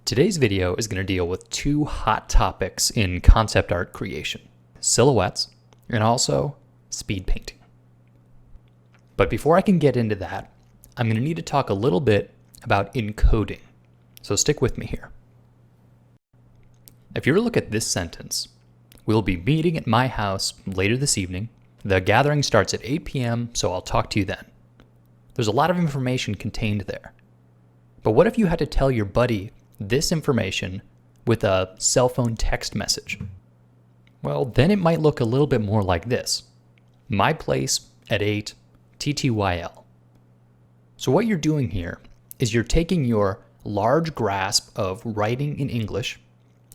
Today's video is going to deal with two hot topics in concept art creation: silhouettes and also speed painting. But before I can get into that, I'm going to need to talk a little bit about encoding. So stick with me here. If you were to look at this sentence, we'll be meeting at my house later this evening. The gathering starts at 8 p.m., so I'll talk to you then. There's a lot of information contained there. But what if you had to tell your buddy this information with a cell phone text message? Well, then it might look a little bit more like this: my place at 8 TTYL. So what you're doing here is you're taking your large grasp of writing in English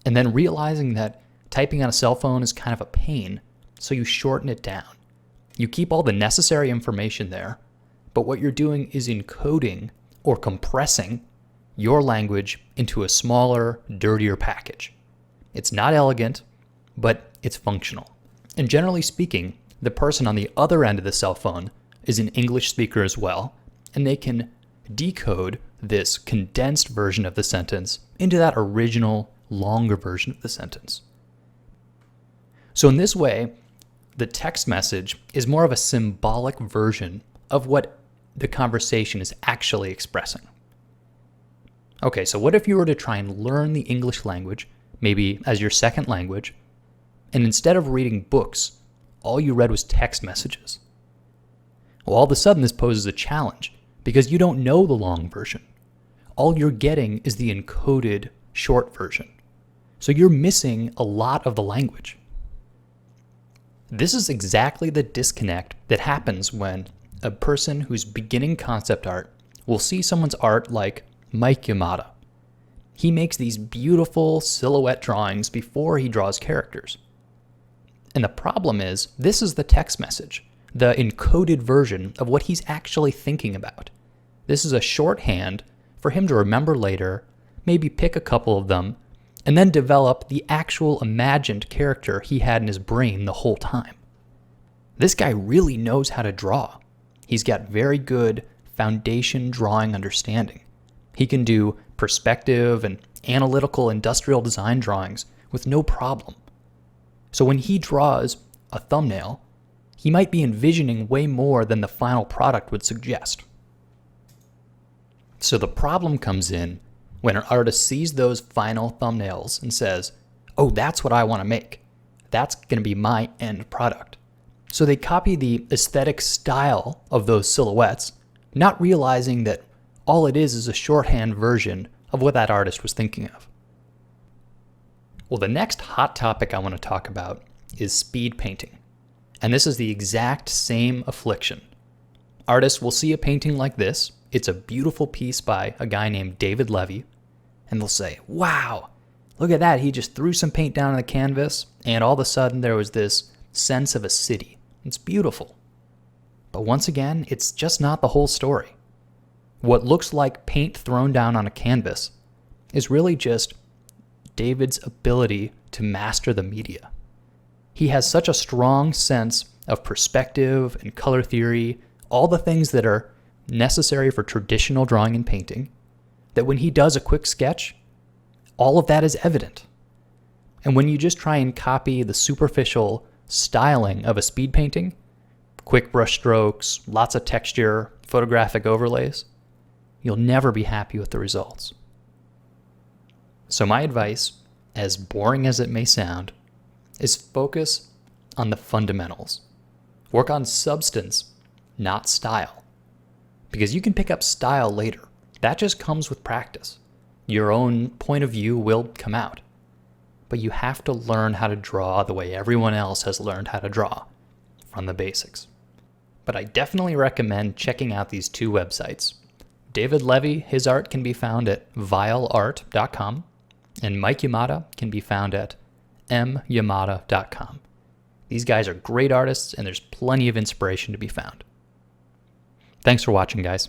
and then realizing that typing on a cell phone is kind of a pain, so you shorten it down. You keep all the necessary information there, but what you're doing is encoding or compressing your language into a smaller, dirtier package. It's not elegant, but it's functional. And generally speaking, the person on the other end of the cell phone is an English speaker as well, and they can decode this condensed version of the sentence into that original, longer version of the sentence. So in this way, the text message is more of a symbolic version of what the conversation is actually expressing. Okay, so what if you were to try and learn the English language, maybe as your second language, and instead of reading books, all you read was text messages? Well, all of a sudden this poses a challenge because you don't know the long version. All you're getting is the encoded short version. So you're missing a lot of the language. This is exactly the disconnect that happens when a person who's beginning concept art will see someone's art like Mike Yamada. He makes these beautiful silhouette drawings before he draws characters. And the problem is, this is the text message, the encoded version of what he's actually thinking about. This is a shorthand for him to remember later, maybe pick a couple of them, and then develop the actual imagined character he had in his brain the whole time. This guy really knows how to draw. He's got very good foundation drawing understanding. He can do perspective and analytical industrial design drawings with no problem. So when he draws a thumbnail, he might be envisioning way more than the final product would suggest. So the problem comes in when an artist sees those final thumbnails and says, oh, that's what I want to make. That's going to be my end product. So they copy the aesthetic style of those silhouettes, not realizing that all it is a shorthand version of what that artist was thinking of. Well, the next hot topic I want to talk about is speed painting. And this is the exact same affliction. Artists will see a painting like this. It's a beautiful piece by a guy named David Levy. And they'll say, wow, look at that. He just threw some paint down on the canvas, and all of a sudden there was this sense of a city. It's beautiful. But once again, it's just not the whole story. What looks like paint thrown down on a canvas is really just David's ability to master the media. He has such a strong sense of perspective and color theory, all the things that are necessary for traditional drawing and painting, that when he does a quick sketch, all of that is evident. And when you just try and copy the superficial styling of a speed painting, quick brush strokes, lots of texture, photographic overlays, you'll never be happy with the results. So my advice, as boring as it may sound, is focus on the fundamentals. Work on substance, not style. Because you can pick up style later. That just comes with practice. Your own point of view will come out. But you have to learn how to draw the way everyone else has learned how to draw, from the basics. But I definitely recommend checking out these two websites. David Levy, his art can be found at vileart.com, and Mike Yamada can be found at myamada.com. These guys are great artists, and there's plenty of inspiration to be found. Thanks for watching, guys.